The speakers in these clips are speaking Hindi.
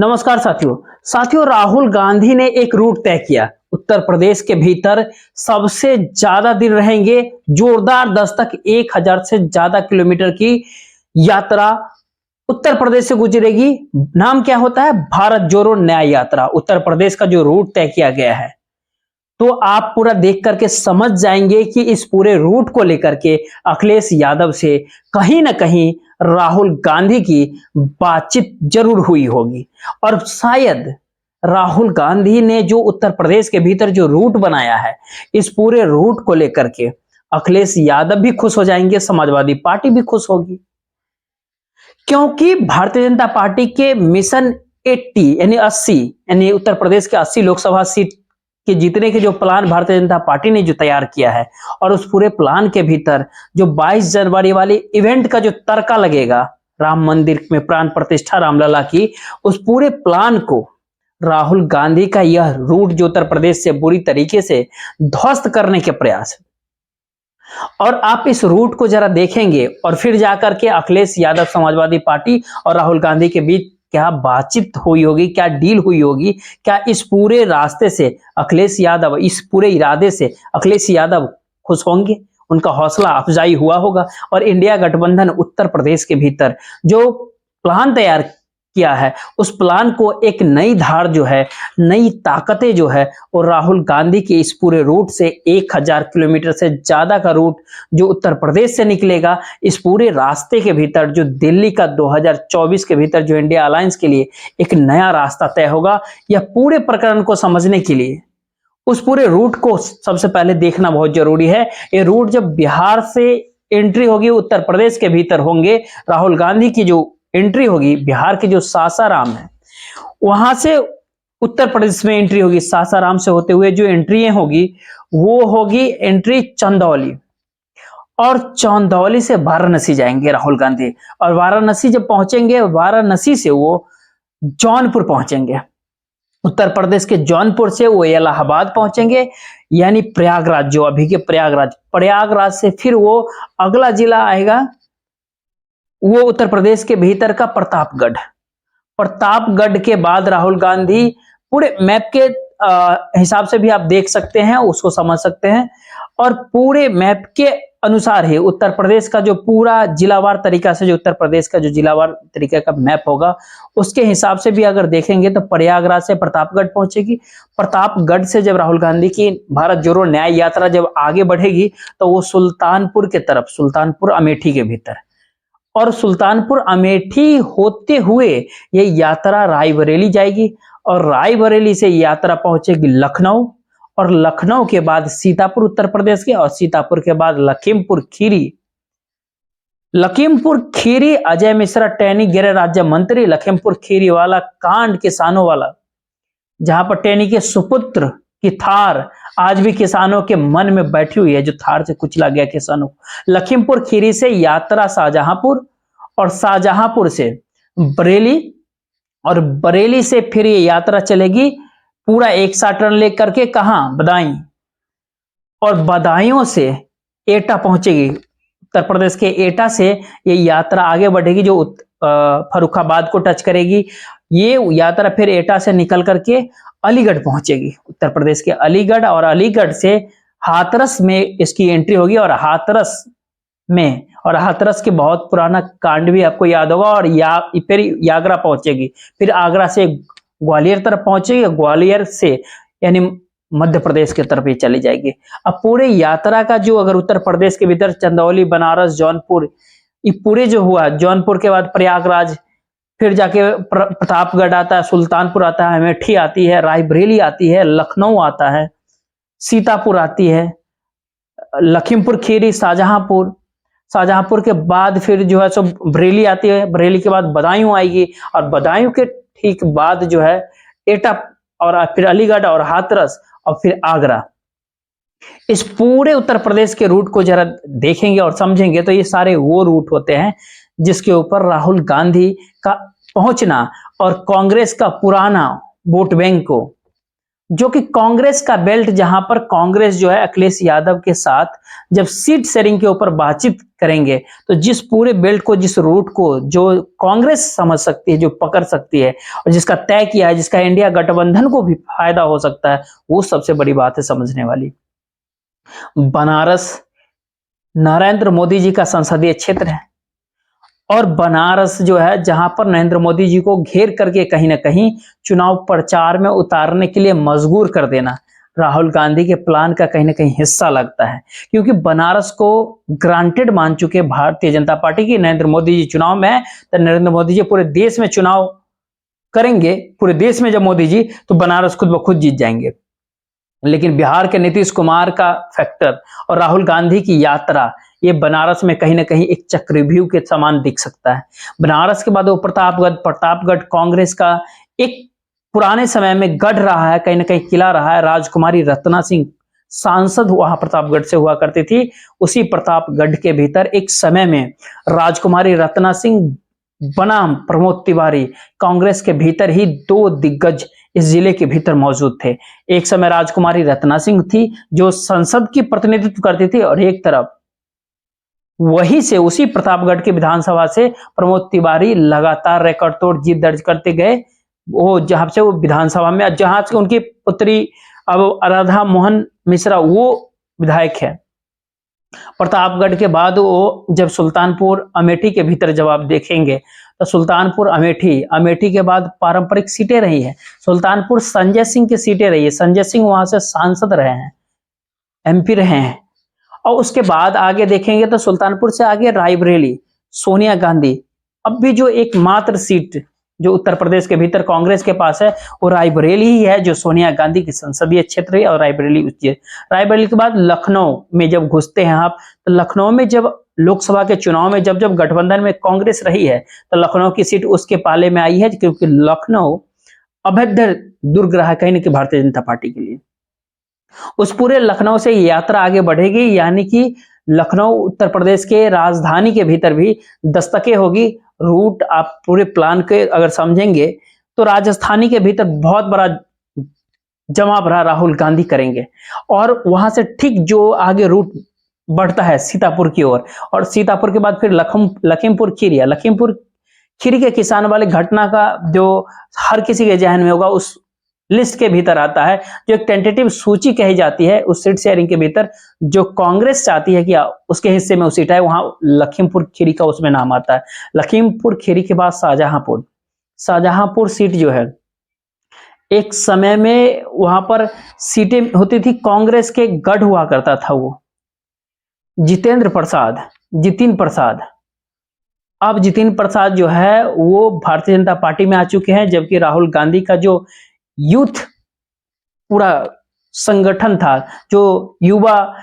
नमस्कार साथियों राहुल गांधी ने एक रूट तय किया। उत्तर प्रदेश के भीतर सबसे ज्यादा दिन रहेंगे। जोरदार दस्तक 1000 से ज्यादा किलोमीटर की यात्रा उत्तर प्रदेश से गुजरेगी। नाम क्या होता है? भारत जोड़ो न्याय यात्रा। उत्तर प्रदेश का जो रूट तय किया गया है, तो आप पूरा देख करके समझ जाएंगे कि इस पूरे रूट को लेकर के अखिलेश यादव से कहीं ना कहीं राहुल गांधी की बातचीत जरूर हुई होगी। और शायद राहुल गांधी ने जो उत्तर प्रदेश के भीतर जो रूट बनाया है, इस पूरे रूट को लेकर के अखिलेश यादव भी खुश हो जाएंगे, समाजवादी पार्टी भी खुश होगी। क्योंकि भारतीय जनता पार्टी के मिशन 80 यानी 80 यानी उत्तर प्रदेश के 80 लोकसभा सीट के जीतने के जो प्लान भारतीय जनता पार्टी ने जो तैयार किया है, और उस पूरे प्लान के भीतर जो 22 जनवरी वाले इवेंट का जो तड़का लगेगा, राम मंदिर में प्राण प्रतिष्ठा रामलला की, उस पूरे प्लान को राहुल गांधी का यह रूट जो उत्तर प्रदेश से बुरी तरीके से ध्वस्त करने के प्रयास है। और आप इस रूट को जरा देखेंगे और फिर जाकर के अखिलेश यादव समाजवादी पार्टी और राहुल गांधी के बीच क्या बातचीत हुई होगी, क्या डील हुई होगी, क्या इस पूरे रास्ते से अखिलेश यादव, इस पूरे इरादे से अखिलेश यादव खुश होंगे, उनका हौसला अफजाई हुआ होगा। और इंडिया गठबंधन उत्तर प्रदेश के भीतर जो प्लान तैयार किया है, उस प्लान को एक नई धार जो है, नई ताकतें जो है, और राहुल गांधी के इस पूरे रूट से 1000 किलोमीटर से ज्यादा का रूट जो उत्तर प्रदेश से निकलेगा, इस पूरे रास्ते के भीतर जो दिल्ली का 2024 के भीतर जो इंडिया अलायंस के लिए एक नया रास्ता तय होगा। यह पूरे प्रकरण को समझने के लिए उस पूरे रूट को सबसे पहले देखना बहुत जरूरी है। ये रूट जब बिहार से एंट्री होगी, उत्तर प्रदेश के भीतर होंगे, राहुल गांधी की जो एंट्री होगी बिहार के जो सासाराम है, वहां से उत्तर प्रदेश में एंट्री होगी। सासाराम से होते हुए जो एंट्री होगी वो होगी एंट्री चंदौली, और चंदौली से वाराणसी जाएंगे राहुल गांधी। और वाराणसी जब पहुंचेंगे, वाराणसी से वो जौनपुर पहुंचेंगे। उत्तर प्रदेश के जौनपुर से वो इलाहाबाद पहुंचेंगे, यानी प्रयागराज, जो अभी के प्रयागराज से फिर वो अगला जिला आएगा, वो उत्तर प्रदेश के भीतर का प्रतापगढ़। प्रतापगढ़ के बाद राहुल गांधी पूरे मैप के हिसाब से भी आप देख सकते हैं, उसको समझ सकते हैं, और पूरे मैप के अनुसार ही उत्तर प्रदेश का जो पूरा जिलावार तरीका से, जो उत्तर प्रदेश का जो जिलावार तरीके का मैप होगा, उसके हिसाब से भी अगर देखेंगे तो प्रयागराज से प्रतापगढ़ पहुंचेगी। प्रतापगढ़ से जब राहुल गांधी की भारत जोड़ो न्याय यात्रा जब आगे बढ़ेगी, तो वो सुल्तानपुर के तरफ, सुल्तानपुर अमेठी के भीतर, और सुल्तानपुर अमेठी होते हुए ये यात्रा रायबरेली जाएगी, और रायबरेली से यात्रा पहुंचेगी लखनऊ, और लखनऊ के बाद सीतापुर उत्तर प्रदेश के, और सीतापुर के बाद लखीमपुर खीरी। लखीमपुर खीरी अजय मिश्रा टैनी गृह राज्य मंत्री, लखीमपुर खीरी वाला कांड किसानों वाला, जहां पर टैनी के सुपुत्र की थार आज भी किसानों के मन में बैठी हुई है, जो थार से कुचला गया किसानों। लखीमपुर खीरी से यात्रा शाहजहांपुर, और शाहजहांपुर से बरेली, और बरेली से फिर ये यात्रा चलेगी पूरा एक साथ टर्न लेकर के कहां? बदायूं, और बदायूं से एटा पहुंचेगी। उत्तर प्रदेश के एटा से ये यात्रा आगे बढ़ेगी, जो फर्रुखाबाद को टच करेगी। ये यात्रा फिर एटा से निकल करके अलीगढ़ पहुंचेगी, उत्तर प्रदेश के अलीगढ़, और अलीगढ़ से हाथरस में इसकी एंट्री होगी, और हाथरस में, और हाथरस के बहुत पुराना कांड भी आपको याद होगा, और फिर आगरा पहुंचेगी, फिर आगरा से ग्वालियर तरफ पहुंचेगी, ग्वालियर से यानी मध्य प्रदेश की तरफ ही चली जाएगी। अब पूरे यात्रा का जो अगर उत्तर प्रदेश के भीतर चंदौली, बनारस, जौनपुर, ये पूरे जो हुआ, जौनपुर के बाद प्रयागराज, फिर जाके प्रतापगढ़ आता है, सुल्तानपुर आता है, अमेठी आती है, रायबरेली आती है, लखनऊ आता है, सीतापुर आती है, लखीमपुर खीरी, शाहजहांपुर, शाहजहांपुर के बाद फिर जो है सो बरेली आती है, बरेली के बाद बदायूं आएगी, और बदायूं के ठीक बाद जो है एटा, और फिर अलीगढ़ और हाथरस, और फिर आगरा। इस पूरे उत्तर प्रदेश के रूट को जरा देखेंगे और समझेंगे तो ये सारे वो रूट होते हैं जिसके ऊपर राहुल गांधी का पहुंचना और कांग्रेस का पुराना वोट बैंक को जो कि कांग्रेस का बेल्ट, जहां पर कांग्रेस जो है अखिलेश यादव के साथ जब सीट शेयरिंग के ऊपर बातचीत करेंगे, तो जिस पूरे बेल्ट को, जिस रूट को जो कांग्रेस समझ सकती है, जो पकड़ सकती है और जिसका तय किया है, जिसका इंडिया गठबंधन को भी फायदा हो सकता है, वो सबसे बड़ी बात है समझने वाली। बनारस नरेंद्र मोदी जी का संसदीय क्षेत्र है और बनारस जो है जहां पर नरेंद्र मोदी जी को घेर करके कहीं ना कहीं चुनाव प्रचार में उतारने के लिए मजबूर कर देना राहुल गांधी के प्लान का कहीं ना कहीं हिस्सा लगता है, क्योंकि बनारस को ग्रांटेड मान चुके भारतीय जनता पार्टी की नरेंद्र मोदी जी चुनाव में है, तो नरेंद्र मोदी जी पूरे देश में चुनाव करेंगे, पूरे देश में जब मोदी जी, तो बनारस खुद ब खुद जीत जाएंगे। लेकिन बिहार के नीतीश कुमार का फैक्टर और राहुल गांधी की यात्रा, ये बनारस में कहीं ना कहीं एक चक्रव्यूह के समान दिख सकता है। बनारस के बाद वो प्रतापगढ़ कांग्रेस का एक पुराने समय में गढ़ रहा है, कहीं ना कहीं किला रहा है। राजकुमारी रत्ना सिंह सांसद वहां प्रतापगढ़ से हुआ करती थी। उसी प्रतापगढ़ के भीतर एक समय में राजकुमारी रत्ना सिंह बनाम प्रमोद तिवारी, कांग्रेस के भीतर ही दो दिग्गज इस जिले के भीतर मौजूद थे। एक समय राजकुमारी रत्ना सिंह थी जो संसद की प्रतिनिधित्व करती थी, और एक तरफ वहीं से उसी प्रतापगढ़ की विधानसभा से प्रमोद तिवारी लगातार रिकॉर्ड तोड़ जीत दर्ज करते गए। वो जहां से वो विधानसभा में, जहां से उनकी पुत्री अब राधा मोहन मिश्रा वो विधायक है। प्रतापगढ़ के बाद वो जब सुल्तानपुर अमेठी के भीतर जब आप देखेंगे, तो सुल्तानपुर अमेठी के बाद पारंपरिक सीटें रही है। सुल्तानपुर संजय सिंह की सीटें रही है, संजय सिंह वहां से सांसद रहे हैं, एमपी रहे हैं। और उसके बाद आगे देखेंगे तो सुल्तानपुर से आगे रायबरेली, सोनिया गांधी। अब भी जो एकमात्र सीट जो उत्तर प्रदेश के भीतर कांग्रेस के पास है, वो रायबरेली ही है, जो सोनिया गांधी की संसदीय क्षेत्र है। और रायबरेली के बाद लखनऊ में जब घुसते हैं आप, तो लखनऊ में जब लोकसभा के चुनाव में जब जब गठबंधन में कांग्रेस रही है, तो लखनऊ की सीट उसके पाले में आई है, क्योंकि लखनऊ अभेद्य दुर्ग रहा कहीं ना कहीं भारतीय जनता पार्टी के लिए। उस पूरे लखनऊ से यात्रा आगे बढ़ेगी, यानी कि लखनऊ उत्तर प्रदेश के राजधानी के भीतर भी दस्तकें होगी। रूट आप पूरे प्लान के अगर समझेंगे, तो राजस्थानी के भीतर बहुत बड़ा जमा भरा राहुल गांधी करेंगे, और वहां से ठीक जो आगे रूट बढ़ता है सीतापुर की ओर, और सीतापुर के बाद फिर लखीमपुर खीरी के किसान वाले घटना का जो हर किसी के जहन में होगा, उस लिस्ट के भीतर आता है, जो एक टेंटेटिव सूची कही जाती है उस सीट शेयरिंग के भीतर, जो कांग्रेस चाहती है कि उसके हिस्से में वो सीट है, वहां लखीमपुर खीरी का उसमें नाम आता है। लखीमपुर खीरी के बाद शाहजहांपुर सीट जो है, एक समय में वहां पर सीटें होती थी, कांग्रेस के गढ़ हुआ करता था वो। जितिन प्रसाद, अब जितिन प्रसाद जो है वो भारतीय जनता पार्टी में आ चुके हैं, जबकि राहुल गांधी का जो यूथ पूरा संगठन था, जो युवा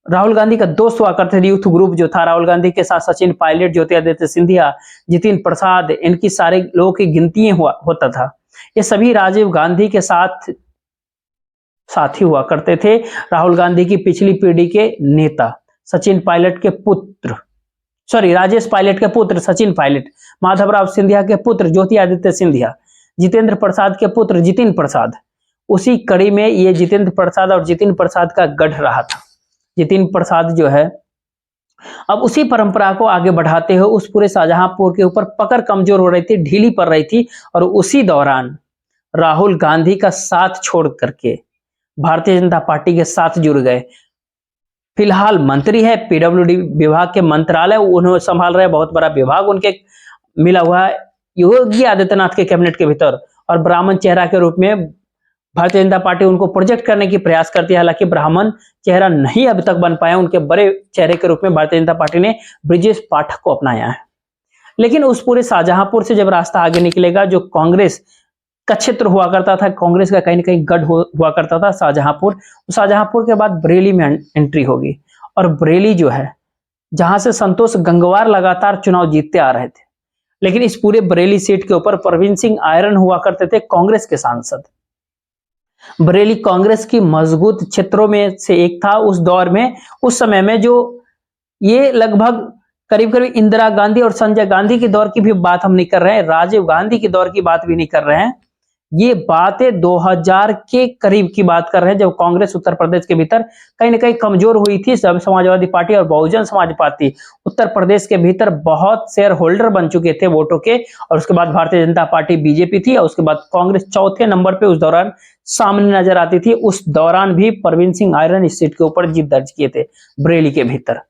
राहुल गांधी का दोस्त हुआ करते थे, यूथ ग्रुप जो था राहुल गांधी के साथ, सचिन पायलट, ज्योतिरादित्य सिंधिया, जितिन प्रसाद, इनकी सारे लोगों की गिनती होता था। ये सभी राजीव गांधी के साथी हुआ करते थे। राहुल गांधी की पिछली पीढ़ी के नेता राजेश पायलट के पुत्र सचिन पायलट, माधवराव सिंधिया के पुत्र ज्योतिरादित्य सिंधिया, जितेंद्र प्रसाद के पुत्र जितिन प्रसाद। उसी कड़ी में ये जितेंद्र प्रसाद और जितिन प्रसाद का गढ़ रहा था। जितिन प्रसाद जो है, अब उसी परंपरा को आगे बढ़ाते हुए उस पूरे शाहजहांपुर के ऊपर पकड़ कमजोर हो रही थी, ढीली पड़ रही थी, और उसी दौरान राहुल गांधी का साथ छोड़ करके भारतीय जनता पार्टी के साथ जुड़ गए। फिलहाल मंत्री है, पीडब्ल्यूडी विभाग के मंत्रालय उन्होंने संभाल रहे, बहुत बड़ा विभाग उनके मिला हुआ है योगी आदित्यनाथ के कैबिनेट के भीतर, और ब्राह्मण चेहरा के रूप में भारतीय जनता पार्टी उनको प्रोजेक्ट करने की प्रयास करती है। हालांकि ब्राह्मण चेहरा नहीं अभी तक बन पाया, उनके बड़े चेहरे के रूप में भारतीय जनता पार्टी ने ब्रिजेश पाठक को अपनाया है। लेकिन उस पूरे शाहजहांपुर से जब रास्ता आगे निकलेगा, जो कांग्रेस का क्षेत्र हुआ करता था, कांग्रेस का कहीं ना कहीं गढ़ हुआ करता था शाहजहांपुर के बाद बरेली में एंट्री होगी। और बरेली जो है, जहां से संतोष गंगवार लगातार चुनाव जीतते आ रहे थे, लेकिन इस पूरे बरेली सीट के ऊपर परवीन सिंह आयरन हुआ करते थे, कांग्रेस के सांसद। बरेली कांग्रेस की मजबूत क्षेत्रों में से एक था उस दौर में, उस समय में, जो ये लगभग करीब करीब इंदिरा गांधी और संजय गांधी के दौर की भी बात हम नहीं कर रहे हैं, राजीव गांधी के दौर की बात भी नहीं कर रहे हैं। ये बातें 2000 के करीब की बात कर रहे हैं, जब कांग्रेस उत्तर प्रदेश के भीतर कहीं ना कहीं कमजोर हुई थी। जब समाजवादी पार्टी और बहुजन समाज पार्टी उत्तर प्रदेश के भीतर बहुत शेयर होल्डर बन चुके थे वोटों के, और उसके बाद भारतीय जनता पार्टी बीजेपी थी, और उसके बाद कांग्रेस चौथे नंबर पे उस दौरान सामने नजर आती थी। उस दौरान भी परवीन सिंह आयरन इस सीट के ऊपर जीत दर्ज किए थे बरेली के भीतर।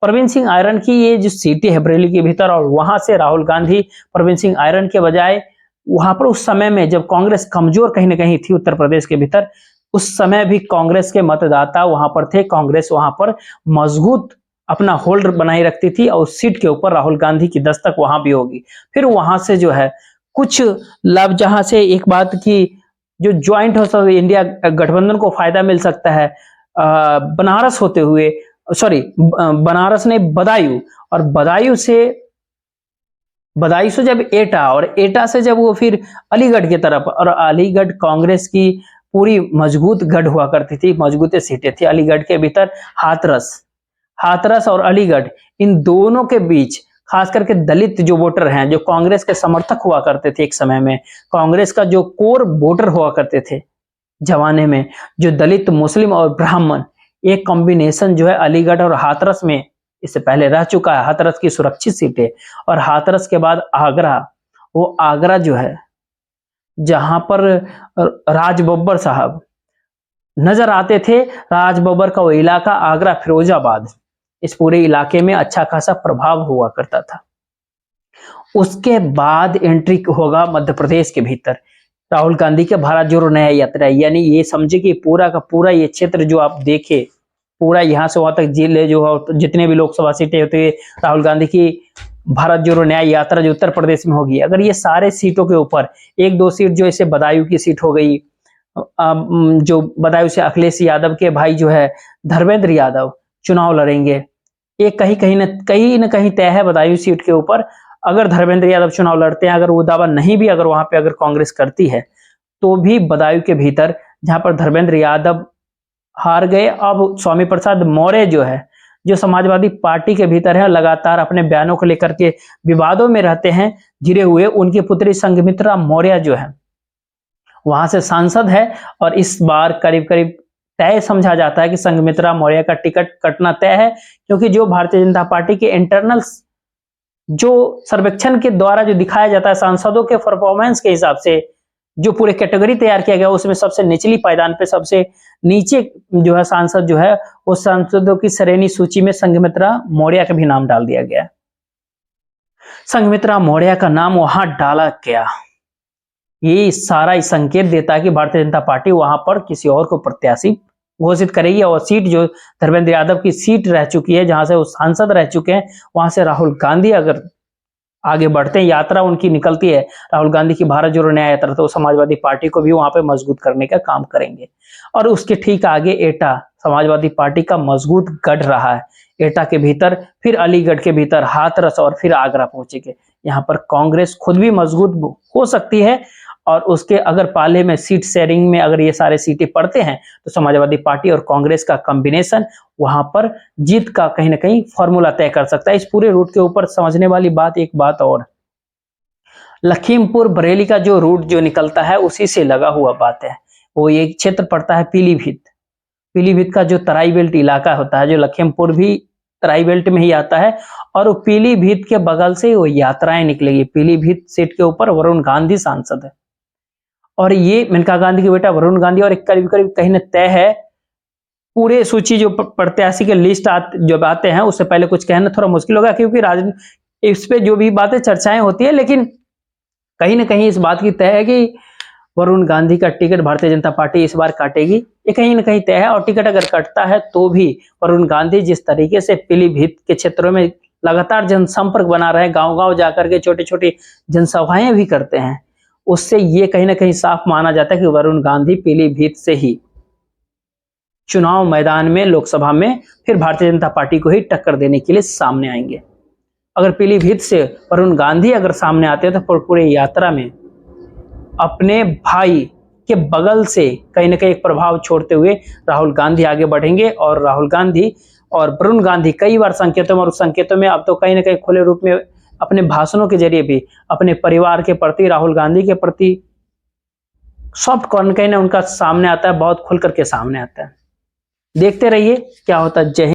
परवीन सिंह आयरन की ये जो सीटें है बरेली के भीतर, और वहां से राहुल गांधी परवीन सिंह आयरन के बजाय वहां पर उस समय में जब कांग्रेस कमजोर कहीं ना कहीं थी उत्तर प्रदेश के भीतर, उस समय भी कांग्रेस के मतदाता वहां पर थे। कांग्रेस वहां पर मजबूत अपना होल्ड बनाए रखती थी, और उस सीट के ऊपर राहुल गांधी की दस्तक वहां भी होगी। फिर वहां से जो है कुछ लाभ, जहां से एक बात की जो ज्वाइंट हो सकता है, इंडिया गठबंधन को फायदा मिल सकता है बनारस होते हुए, सॉरी बनारस ने बदायूं, और बदायूं से जब एटा, और एटा से जब वो फिर अलीगढ़ की तरफ, और अलीगढ़ कांग्रेस की पूरी मजबूत गढ़ हुआ करती थी, मजबूत सीटें थी अलीगढ़ के भीतर। हाथरस और अलीगढ़, इन दोनों के बीच खास करके दलित जो वोटर हैं, जो कांग्रेस के समर्थक हुआ करते थे एक समय में, कांग्रेस का जो कोर वोटर हुआ करते थे जमाने में, जो दलित मुस्लिम और ब्राह्मण, एक कॉम्बिनेशन जो है अलीगढ़ और हाथरस में इससे पहले रह चुका है। हाथरस की सुरक्षित सीटें, और हाथरस के बाद आगरा, वो आगरा जो है जहां पर राज बब्बर साहब नजर आते थे, राज बब्बर का वो इलाका आगरा फिरोजाबाद, इस पूरे इलाके में अच्छा खासा प्रभाव हुआ करता था। उसके बाद एंट्री होगा मध्य प्रदेश के भीतर राहुल गांधी के भारत जोड़ो नया यात्रा, यानी ये समझे कि पूरा का पूरा ये क्षेत्र जो आप देखे, पूरा यहाँ से वहां तक जिले जो है, जितने भी लोकसभा सीटें होती है, राहुल गांधी की भारत जोड़ो न्याय यात्रा जो उत्तर प्रदेश में होगी, अगर ये सारे सीटों के ऊपर एक दो सीट जो ऐसे बदायूं की सीट हो गई, जो बदायूं से अखिलेश यादव के भाई जो है धर्मेंद्र यादव चुनाव लड़ेंगे, ये कहीं न कहीं तय है बदायूं सीट के ऊपर। अगर धर्मेंद्र यादव चुनाव लड़ते हैं, अगर वो दावा नहीं भी अगर वहां पे अगर कांग्रेस करती है, तो भी बदायूं के भीतर जहां पर धर्मेंद्र यादव हार गए, अब स्वामी प्रसाद मौर्य जो है, जो समाजवादी पार्टी के भीतर है, लगातार अपने बयानों को लेकर के विवादों में रहते हैं घिरे हुए, उनकी पुत्री संघमित्रा मौर्य जो है वहां से सांसद है, और इस बार करीब करीब तय समझा जाता है कि संघमित्रा मौर्य का टिकट कटना तय है, क्योंकि जो भारतीय जनता पार्टी के इंटरनल्स जो सर्वेक्षण के द्वारा जो दिखाया जाता है सांसदों के परफॉर्मेंस के हिसाब से, जो पूरे कैटेगरी तैयार किया गया, उसमें सबसे निचली पायदान पे सबसे नीचे जो है सांसद जो है, उस सांसदों की श्रेणी सूची में संघमित्रा मौर्य का भी नाम डाल दिया गया। संघमित्रा मौर्य का नाम वहां डाला गया, ये सारा संकेत देता है कि भारतीय जनता पार्टी वहां पर किसी और को प्रत्याशी घोषित करेगी, और सीट जो धर्मेंद्र यादव की सीट रह चुकी है, जहां से वो सांसद रह चुके हैं, वहां से राहुल गांधी अगर आगे बढ़ते हैं, यात्रा उनकी निकलती है राहुल गांधी की भारत जोड़ो न्याय यात्रा, तो समाजवादी पार्टी को भी वहां पे मजबूत करने का काम करेंगे। और उसके ठीक आगे एटा, समाजवादी पार्टी का मजबूत गढ़ रहा है। एटा के भीतर, फिर अलीगढ़ के भीतर हाथरस, और फिर आगरा पहुंचेंगे। यहाँ पर कांग्रेस खुद भी मजबूत हो सकती है, और उसके अगर पाले में सीट शेयरिंग में अगर ये सारे सीटें पड़ते हैं, तो समाजवादी पार्टी और कांग्रेस का कॉम्बिनेशन वहां पर जीत का कहीं ना कहीं फॉर्मूला तय कर सकता है। इस पूरे रूट के ऊपर समझने वाली बात एक बात और, लखीमपुर बरेली का जो रूट जो निकलता है उसी से लगा हुआ बात है। वो ये क्षेत्र पड़ता है पीलीभीत का जो तराई बेल्ट इलाका होता है, जो लखीमपुर भी तराई बेल्ट में ही आता है, और वो पीलीभीत के बगल से वो यात्राएं निकलेगी। पीलीभीत सीट के ऊपर वरुण गांधी सांसद है, और ये मेनका गांधी के बेटा वरुण गांधी, और एक करीब करीब कहीं न तय है पूरे सूची जो प्रत्याशी के लिस्ट जब आते हैं, उससे पहले कुछ कहना थोड़ा मुश्किल होगा, क्योंकि राजनीति इस पे जो भी बातें चर्चाएं होती है, लेकिन कहीं ना कहीं इस बात की तय है कि वरुण गांधी का टिकट भारतीय जनता पार्टी इस बार काटेगी, ये कहीं ना कहीं तय है। और टिकट अगर कटता है तो भी वरुण गांधी जिस तरीके से पीलीभीत के क्षेत्रों में लगातार जनसंपर्क बना रहे हैं, गांव-गांव जाकर के छोटी-छोटी जनसभाएं भी करते हैं, उससे ये कहीं ना कहीं साफ माना जाता है कि वरुण गांधी पीलीभीत से ही चुनाव मैदान में, लोकसभा में फिर भारतीय जनता पार्टी को ही टक्कर देने के लिए सामने आएंगे। अगर पीलीभीत से वरुण गांधी अगर सामने आते हैं, तो पूरे यात्रा में अपने भाई के बगल से कहीं ना कहीं एक प्रभाव छोड़ते हुए राहुल गांधी आगे बढ़ेंगे, और राहुल गांधी और वरुण गांधी कई बार संकेतों में, और उस संकेतों में अब तो कहीं ना कहीं खुले रूप में अपने भाषणों के जरिए भी अपने परिवार के प्रति, राहुल गांधी के प्रति सॉफ्ट कॉर्नर कहीं ना उनका सामने आता है, बहुत खुल करके सामने आता है। देखते रहिए क्या होता है। जय हिंद।